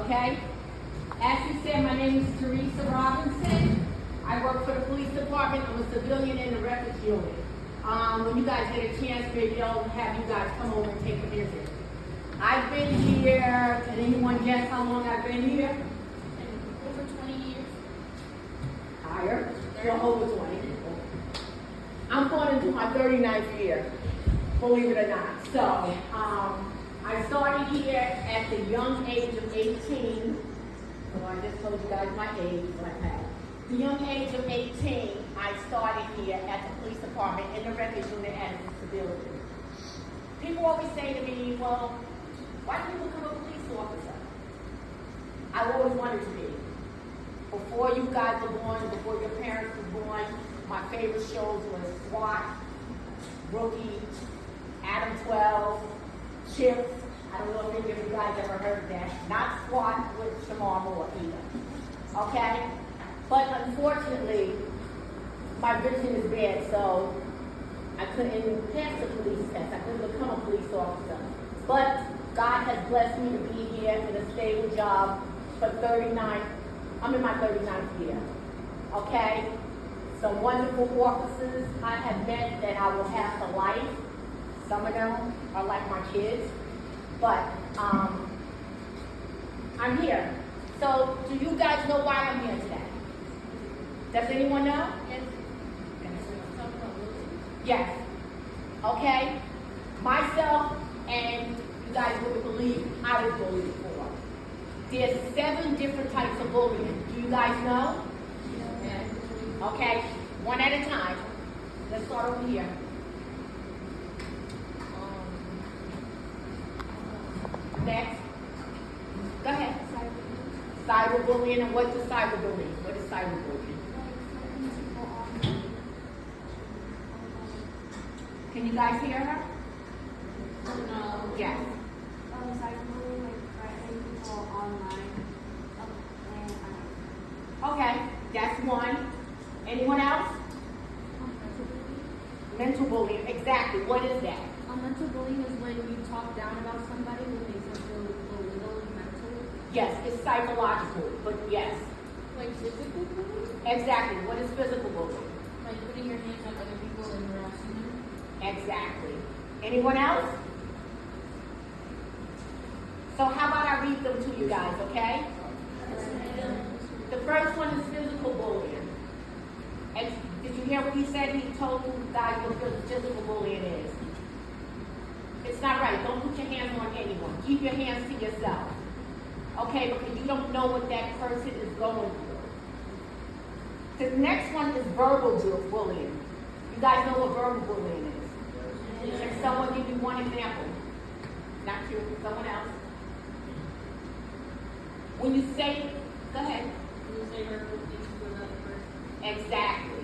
okay? As you said, my name is Teresa Robinson. I work for the police department. I'm a civilian in the records unit. When you guys get a chance, maybe I'll have you guys come over and take a visit. I've been here, can anyone guess how long I've been here? Over 20 years. Higher, well, over 20. I'm going into my 39th year, believe it or not. So, I started here at the young age of 18. So I just told you guys my age, like that. The young age of 18, I started here at the police department in the records unit as a civilian. People always say to me, well, why did you become a police officer? I always wanted to be. Before you guys were born, before your parents were born, my favorite shows were SWAT, Rookie, Adam 12, Chips. I don't know if any of you guys ever heard of that. Not SWAT with Shamar Moore either. Okay? But unfortunately, my vision is bad, so I couldn't pass the police test. I couldn't become a police officer. But God has blessed me to be here in a stable job for 39. I'm in my 39th year. Okay? Some wonderful officers I have met that I will have for life. Some of them are like my kids. But I'm here. So do you guys know why I'm here today? Does anyone know? Yes. Yes. Okay? Myself, and you guys wouldn't believe I was bullied before. There's 7 different types of bullying. Do you guys know? Yes. Okay, one at a time. Let's start over here. Next. Go ahead. Cyberbullying, and what's the cyberbullying? What is cyberbullying? Can you guys hear her? No. Yes. Cyberbullying, like threatening people online. Okay, that's one. Anyone else? Mental bullying, exactly. What is that? Mental bullying is when you talk down about somebody who makes them feel belittled mentally. Yes, it's psychological, but yes. Like physical bullying? Exactly. What is physical bullying? Like putting your hands on other people and harassing them? Exactly. Anyone else? So how about I read them to you guys, okay? The first one is physical bullying. And did you hear what he said? He told you guys what physical bullying is. It's not right. Don't put your hands on anyone. Keep your hands to yourself. Okay, because you don't know what that person is going through. The next one is verbal bullying. You guys know what verbal bullying is? Can someone give me one example? Not you, someone else. When you say, go ahead. When you say hurtful things to another person? Exactly.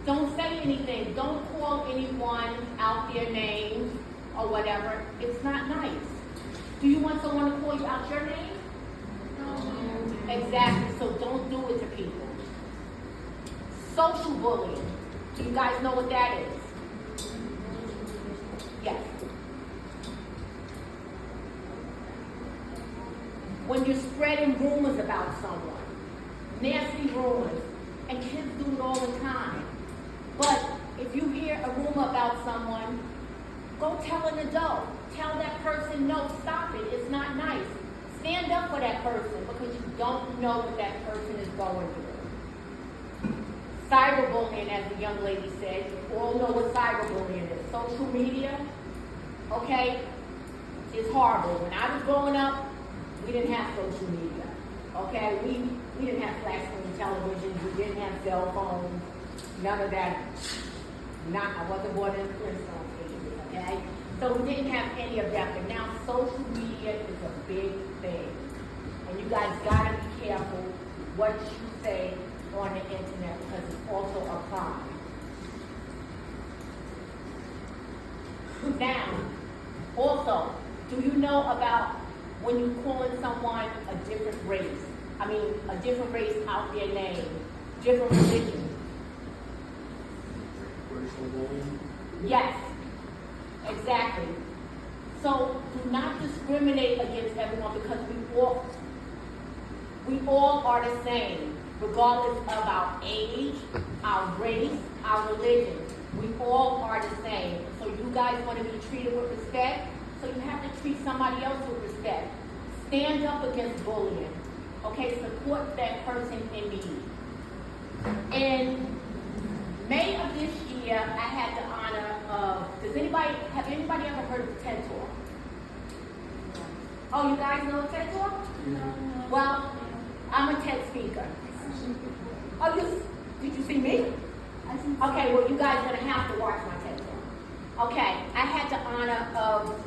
Don't say anything. Don't call anyone out their names or whatever. It's not nice. Do you want someone to call you out your name? No. Exactly. So don't do it to people. Social bullying. Do you guys know what that is? Yes. When you're spreading rumors about someone, nasty rumors, and kids do it all the time. But if you hear a rumor about someone, go tell an adult. Tell that person, no, stop it. It's not nice. Stand up for that person because you don't know what that person is going through. Cyberbullying, as the young lady said, you all know what cyberbullying is. Social media, okay, is horrible. When I was growing up, we didn't have social media, okay? We didn't have flat screen televisions. We didn't have cell phones. None of that. I wasn't born in the Flintstone ages, okay? So we didn't have any of that. But now social media is a big thing. And you guys gotta be careful what you say on the internet because it's also a crime. Now, also, do you know about when you calling someone a different race? I mean, a different race out their name, different religion. Yes, exactly. So do not discriminate against everyone because We all are the same, regardless of our age, our race, our religion. We all are the same. So you guys want to be treated with respect, so you have to treat somebody else with respect. Stand up against bullying. Okay, support that person in need. In May of this year, I had the honor of, have anybody ever heard of TED Talk? Oh, you guys know TED Talk? Well, I'm a TED speaker. Oh, did you see me? Okay, well, you guys are going to have to watch my TED Talk. Okay, I had the honor of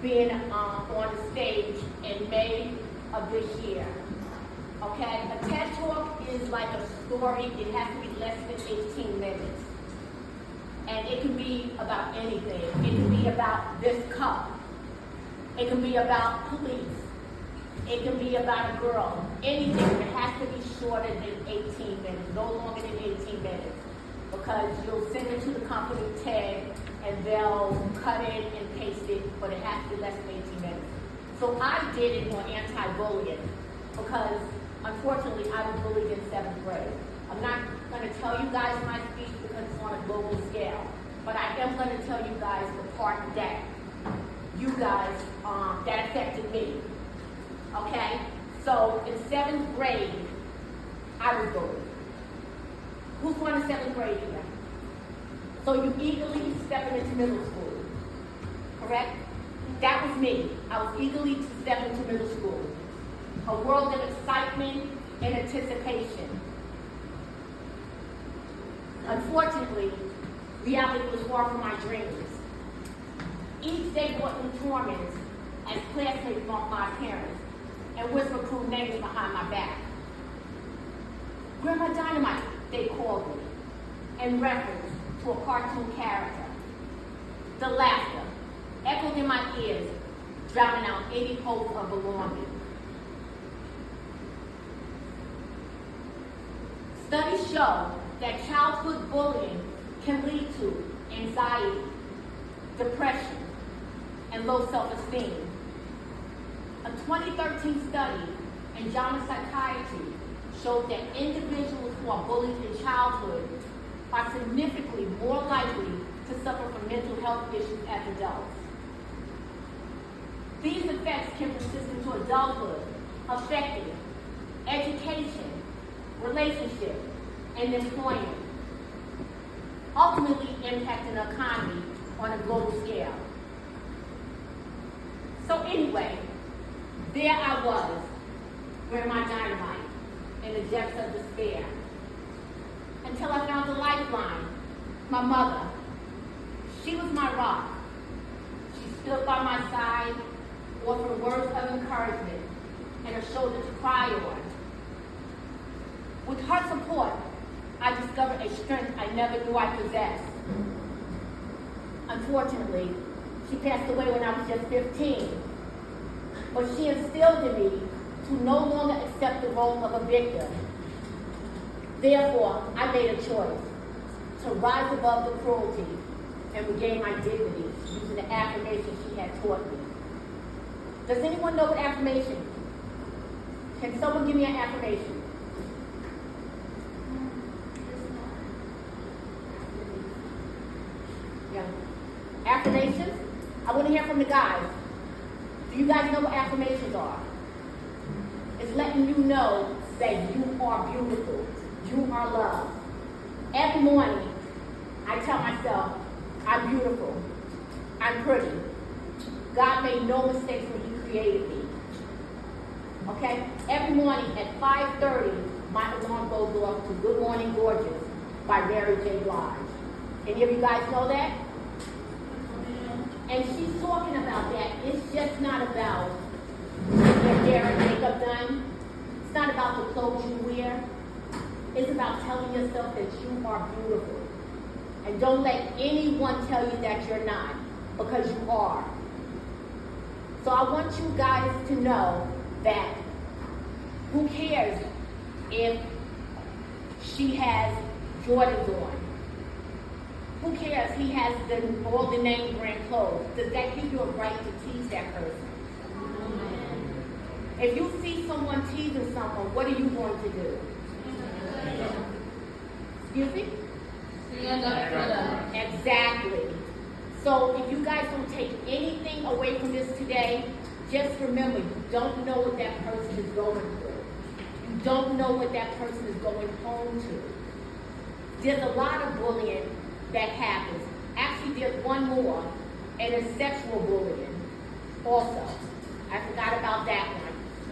being on the stage in May of this year. Okay, a TED Talk is like a story. It has to be less than 18 minutes. And it can be about anything. It can be about this cup. It can be about police. It can be about a girl. Anything. It has to be shorter than 18 minutes. No longer than 18 minutes. Because you'll send it to the company TED and they'll cut it and paste it, but it has to be less than 18 minutes. So I did it on anti-bullying because unfortunately I was bullied in 7th grade. I'm not going to tell you guys my speech because it's on a global scale, but I am going to tell you guys the part that you guys, that affected me. Okay? So in 7th grade, I was bullied. Who's going to 7th grade here? So you eagerly stepping into middle school, correct? That was me. I was eagerly to step into middle school. A world of excitement and anticipation. Unfortunately, reality was far from my dreams. Each day brought me torments as classmates mocked my parents and whispered cruel names behind my back. Grandma Dynamite, they called me, in reference to a cartoon character. The laughter echoed in my ears, drowning out any hope of belonging. Studies show that childhood bullying can lead to anxiety, depression, and low self-esteem. A 2013 study in JAMA Psychiatry showed that individuals who are bullied in childhood are significantly more likely to suffer from mental health issues as adults. These effects can persist into adulthood, affecting education, relationships, and employment, ultimately impacting the economy on a global scale. So anyway, there I was, wearing my dynamite in the depths of despair, until I found the lifeline, my mother. She was my rock. She stood by my side, offering words of encouragement and a shoulder to cry on. With her support, I discovered a strength I never knew I possessed. Unfortunately, she passed away when I was just 15, but she instilled in me to no longer accept the role of a victim. Therefore, I made a choice to rise above the cruelty and regain my dignity using the affirmation she had taught me. Does anyone know what affirmation? Can someone give me an affirmation? Yeah. Affirmations? I want to hear from the guys. Do you guys know what affirmations are? It's letting you know that you are beautiful. You are loved. Every morning, I tell myself, I'm beautiful. I'm pretty. God made no mistakes when He created me. Okay? Every morning at 5:30, my alarm goes off to Good Morning Gorgeous by Mary J. Blige. Any of you guys know that? And she's talking about that. It's just not about your hair and makeup done. It's not about the clothes you wear. It's about telling yourself that you are beautiful. And don't let anyone tell you that you're not, because you are. So I want you guys to know that who cares if she has Jordans on? Who cares he has all the name brand clothes? Does that give you a right to tease that person? If you see someone teasing someone, what are you going to do? Excuse me? Stand up for them. Exactly. So if you guys don't take anything away from this today, just remember, you don't know what that person is going through. You don't know what that person is going home to. There's a lot of bullying that happens. Actually, there's one more, and it's sexual bullying also. I forgot about that one.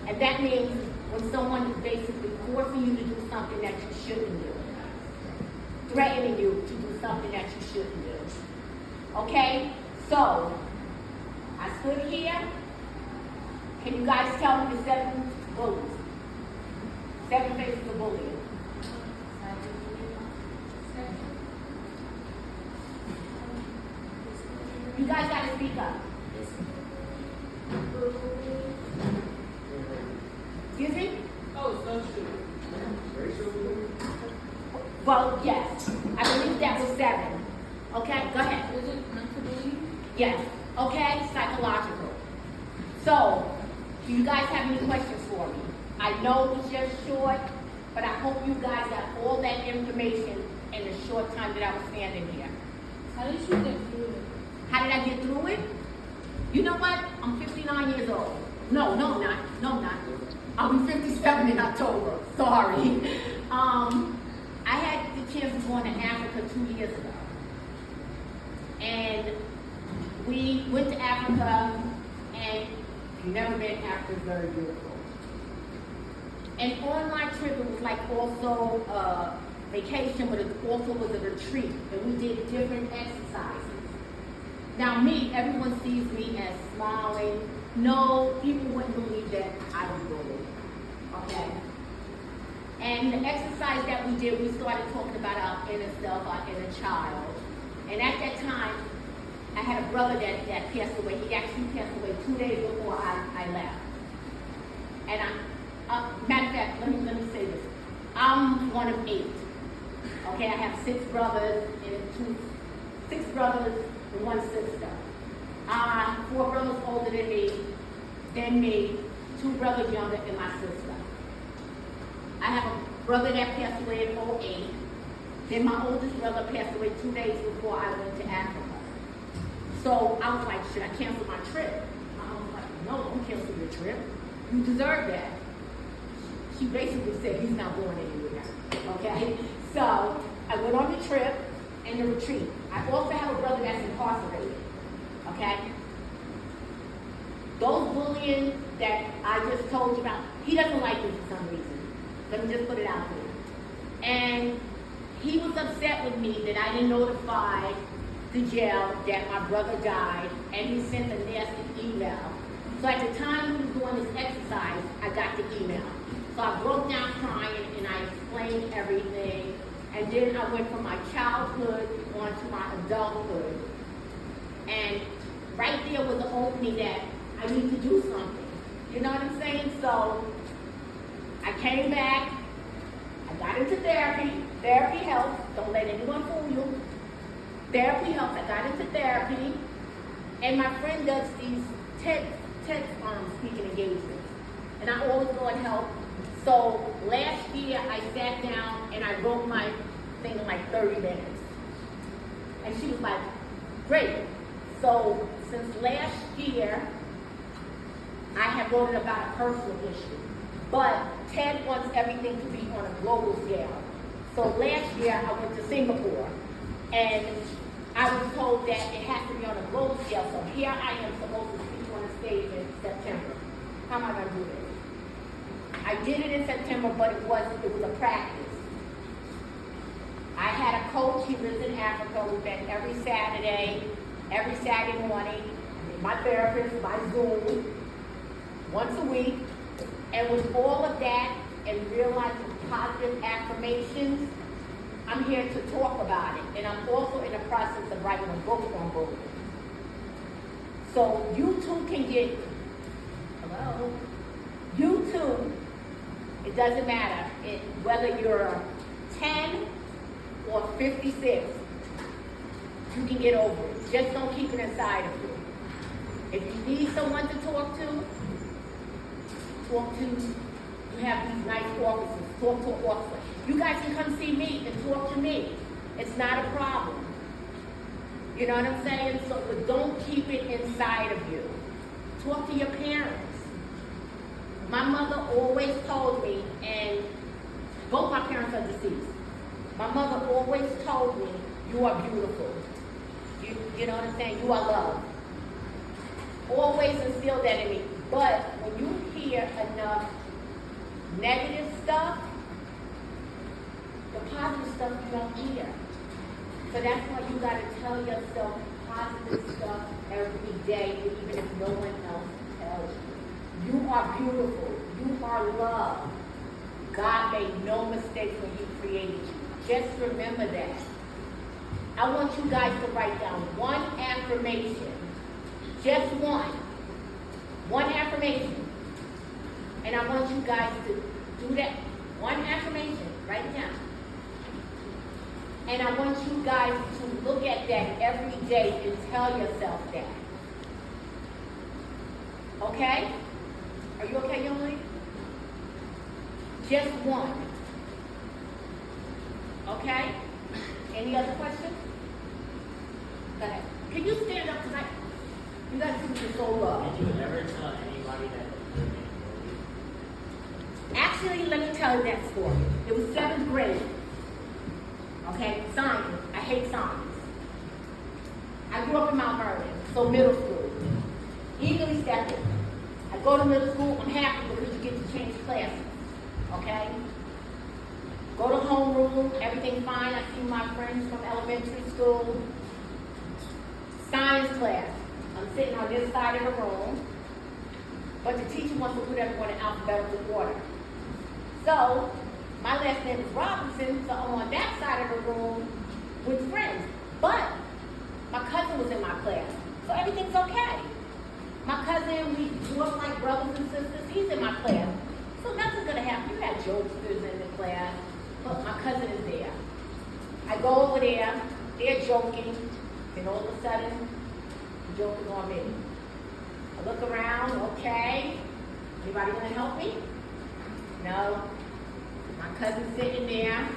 And that means when someone is basically forcing you to do something that you shouldn't do. Threatening you to do something that you shouldn't do. Okay? So, I stood here. Can you guys tell me the 7 bullies? 7 faces of bullying. You guys gotta speak up. Excuse me? Oh, social. Well, yes. I believe that was 7. Okay, go ahead. Is it mentally? Yes. Okay, psychological. So, do you guys have any questions for me? I know it was just short, but I hope you guys got all that information in the short time that I was standing here. How did you get through it? How did I get through it? You know what? I'm 59 years old. No, I'm not. No, I'm not. I'll be 57 in October. Sorry. I had the chance of going to Africa 2 years ago. And we went to Africa, and if you've never been, Africa is very beautiful. And on my trip, it was like also a vacation, but it also was a retreat. And we did different exercises. Now me, everyone sees me as smiling. No, people wouldn't believe that I was bullied. Okay? And the exercise that we did, we started talking about our inner self, our inner child. And at that time, I had a brother that passed away. He actually passed away 2 days before I left. And matter of fact, let me say this. I'm one of 8. Okay, I have 6 brothers and 1 sister. 4 brothers older than me, 2 brothers younger than my sister. I have a brother that passed away in 2008. Then my oldest brother passed away 2 days before I went to Africa. So I was like, should I cancel my trip? My mom was like, no, don't cancel your trip. You deserve that. She basically said, he's not going anywhere. Okay? So I went on the trip and the retreat. I also have a brother that's incarcerated. Okay? Those bullying that I just told you about, he doesn't like me for some reason. Let me just put it out there. And he was upset with me that I didn't notify the jail that my brother died, and he sent a nasty email. So at the time we were doing this exercise, I got the email. So I broke down crying and I explained everything. And then I went from my childhood on to my adulthood. And right there was the opening that I need to do something. You know what I'm saying? So I came back, I got into therapy. Therapy helps. Don't let anyone fool you. Therapy helps. I got into therapy. And my friend does these TED speaking engagements. And I always go and help. So last year I sat down and I wrote my thing in like 30 minutes. And she was like, great. So since last year, I have wrote it about a personal issue. But TED wants everything to be on a global scale. So last year I went to Singapore and I was told that it has to be on a global scale. So here I am supposed to speak on a stage in September. How am I going to do this? I did it in September, but it was a practice. I had a coach, he lives in Africa. We met every Saturday morning. My therapist by Zoom, once a week. And with all of that and realizing positive affirmations, I'm here to talk about it. And I'm also in the process of writing a book on bullying. So you too can get, hello? You too, it doesn't matter whether you're 10 or 56, you can get over it. Just don't keep it inside of you. If you need someone to talk to, talk to, you have these nice officers, talk to an officer. You guys can come see me and talk to me. It's not a problem. You know what I'm saying? So but don't keep it inside of you. Talk to your parents. My mother always told me, and both my parents are deceased. My mother always told me, you are beautiful. You know what I'm saying? You are loved. Always instilled that in me. But when you hear enough negative stuff, the positive stuff you don't hear. So that's why you gotta tell yourself positive stuff every day, even if no one else tells you. You are beautiful. You are loved. God made no mistakes when He created you. Just remember that. I want you guys to write down one affirmation. Just one. One affirmation. And I want you guys to do that. One affirmation. Write it down. And I want you guys to look at that every day and tell yourself that. Okay? Are you okay, young lady? Just one. Okay? Any other questions? Go ahead. Can you stand up tonight? You guys seem to so low. Did you ever tell anybody that you're being bullied? Actually, let me tell you that story. It was 7th grade. Okay? Science. I hate science. I grew up in Mount Vernon, so middle school. Eagerly stepped in. I go to middle school, I'm happy because you get to change classes. Okay? Go to homeroom, everything fine. I see my friends from elementary school. Science class. I'm sitting on this side of the room, but the teacher wants to put everyone in alphabetical order. So, my last name is Robinson, so I'm on that side of the room with friends. But my cousin was in my class, so everything's okay. My cousin, we grew up like brothers and sisters. He's in my class, so nothing's gonna happen. You had jokesters in the class, but my cousin is there. I go over there, they're joking, and all of a sudden, the joke is on me. I look around, okay. Anybody gonna help me? No. My cousin's sitting there.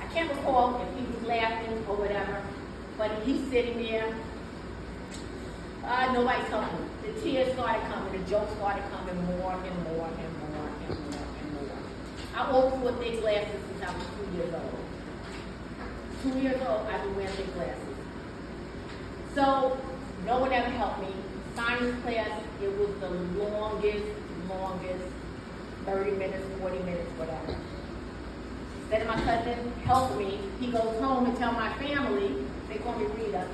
I can't recall if he was laughing or whatever, but he's sitting there. Nobody's helping. The tears started coming, the jokes started coming more and more and more and more and more. I wore thick glasses since I was 2 years old. 2 years old, I've been wearing thick glasses. So, no one ever helped me. Science class, it was the longest, 30 minutes, 40 minutes, whatever. Instead of my cousin help me, he goes home and tell my family, they call me Rita.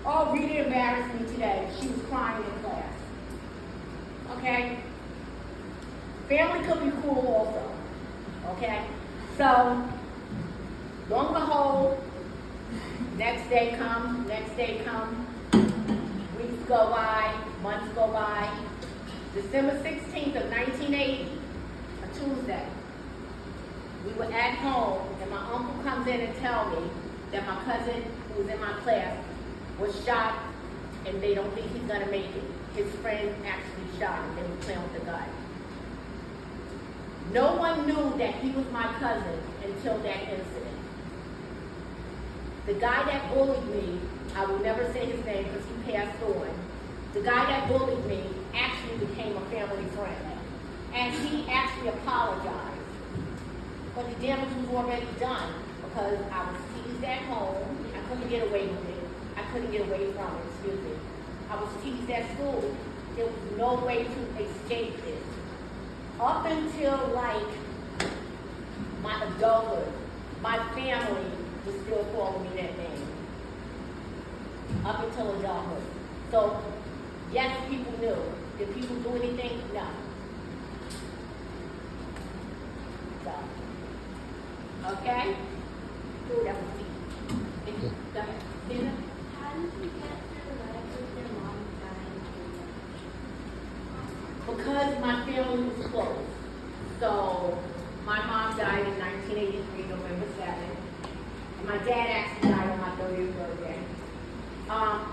Oh, Rita embarrassed me today. She was crying in class. Okay? Family could be cool also. Okay? So, long and behold, next day come, weeks go by, months go by. December 16th of 1980, a Tuesday, we were at home, and my uncle comes in and tells me that my cousin, who was in my class, was shot, and they don't think he's gonna make it. His friend actually shot him. They were playing with the gun. No one knew that he was my cousin until that incident. The guy that bullied me, I will never say his name because he passed on. The guy that bullied me actually became a family friend. And he actually apologized. But the damage was already done because I was teased at home. I couldn't get away with it. I couldn't get away from it, excuse me. I was teased at school. There was no way to escape it. Up until like my adulthood, my family was still calling me that name. Up until adulthood. So, yes, people knew. Did people do anything? No. So, okay? That was deep. Go ahead. Tina? How did you get through life with your mom dying? Because my family was close. So, my mom died in 1983, November 7th. And my dad actually died on my 30th birthday.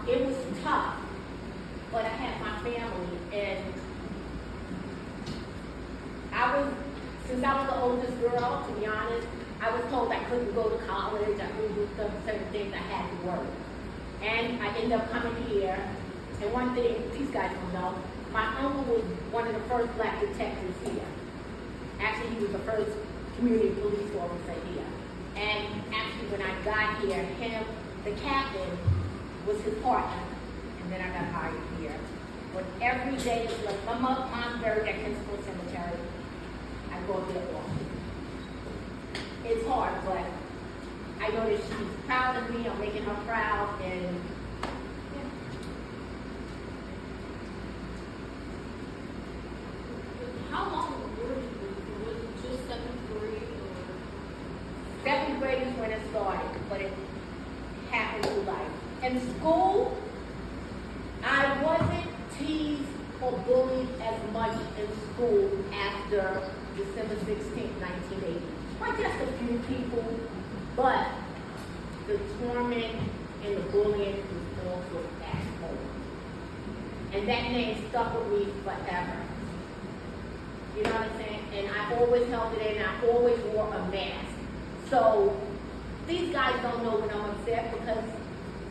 It was tough, but I had my family, and Since I was the oldest girl, to be honest, I was told I couldn't go to college, I couldn't do certain things, I had to work. And I ended up coming here, and one thing these guys don't know, my uncle was one of the first black detectives here. Actually, he was the first community police officer here. And actually, when I got here, the captain, was his partner, and then I got hired here. But every day is like, my mom's buried at Kingsville Cemetery. I go there often. It's hard, but I know that she's proud of me. I'm making her proud, and How long were you? Was it just 7th grade or? 7th grade is when it started, but it happened through life. In school, I wasn't teased or bullied as much in school after December 16th, 1980. Like just a few people, but the torment and the bullying was also at home. And that name stuck with me forever. You know what I'm saying? And I always held it in, I always wore a mask. So these guys don't know when I'm upset because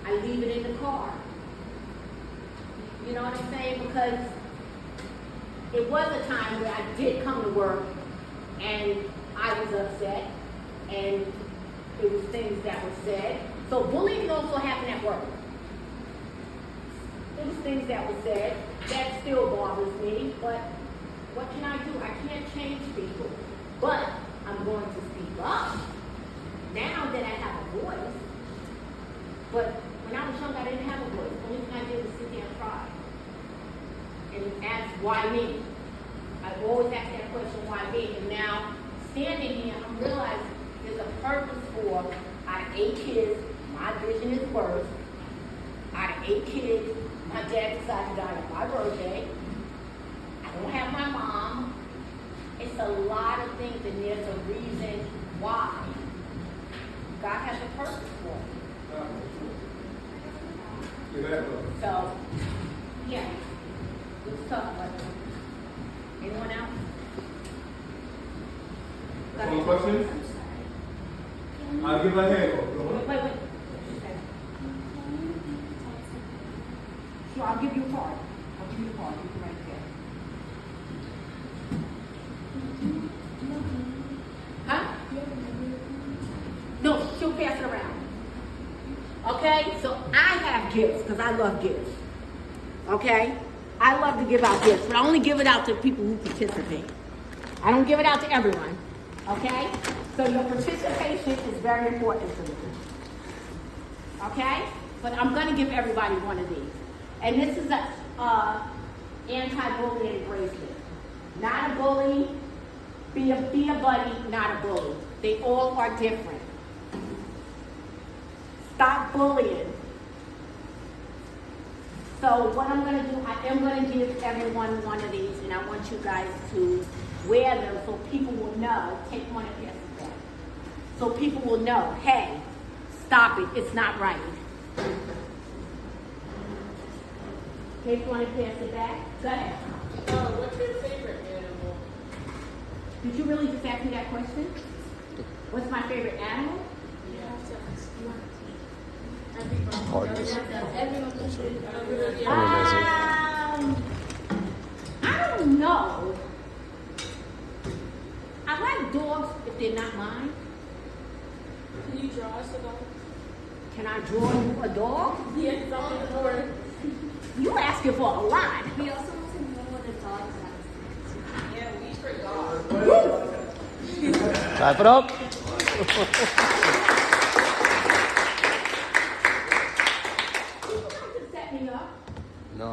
I leave it in the car. You know what I'm saying? Because it was a time where I did come to work and I was upset and it was things that were said. So bullying also happened at work. It was things that were said that still bothers me, but what can I do? I can't change people, but I'm going to speak up now that I have a voice. But when I was young, I didn't have a voice. The only thing I did was sit there and cry and ask, why me? I always ask that question, why me? And now, standing here, I'm realizing there's a purpose for, out of 8 kids, my vision is worse. Out of 8 kids, my dad decided to die on my birthday. I don't have my mom. It's a lot of things, and there's a reason why. God has a purpose for it. So, yeah. Let's talk about it. Anyone else? One question? I'll give a hand. Wait. Okay. Sure, I'll give you a card. I'll give you a card. You can write it there. Huh? No, she'll pass it around. Okay? So I have gifts because I love gifts. Okay? I love to give out gifts, but I only give it out to people who participate. I don't give it out to everyone. Okay? So your participation is very important to me. Okay? But I'm going to give everybody one of these. And this is a anti-bullying bracelet. Not a bully. Be a buddy, not a bully. They all are different. Stop bullying. So what I'm going to do, I am going to give everyone one of these, and I want you guys to wear them so people will know. Take one and pass it back. So people will know, hey, stop it. It's not right. Take one and pass it back. Go ahead. What's your favorite animal? Did you really just ask me that question? What's my favorite animal? I don't know. I like dogs if they're not mine. Can you draw us a dog? Can I draw you a dog? Yes, on the board. You asking for a lot. We also want to know what a dog has. Yeah, we forgot. Clap it up. No.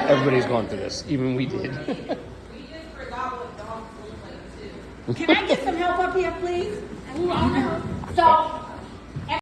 Everybody's gone through this. Even we did. We just forgot what dogs look like too. Can I get some help up here, please? So,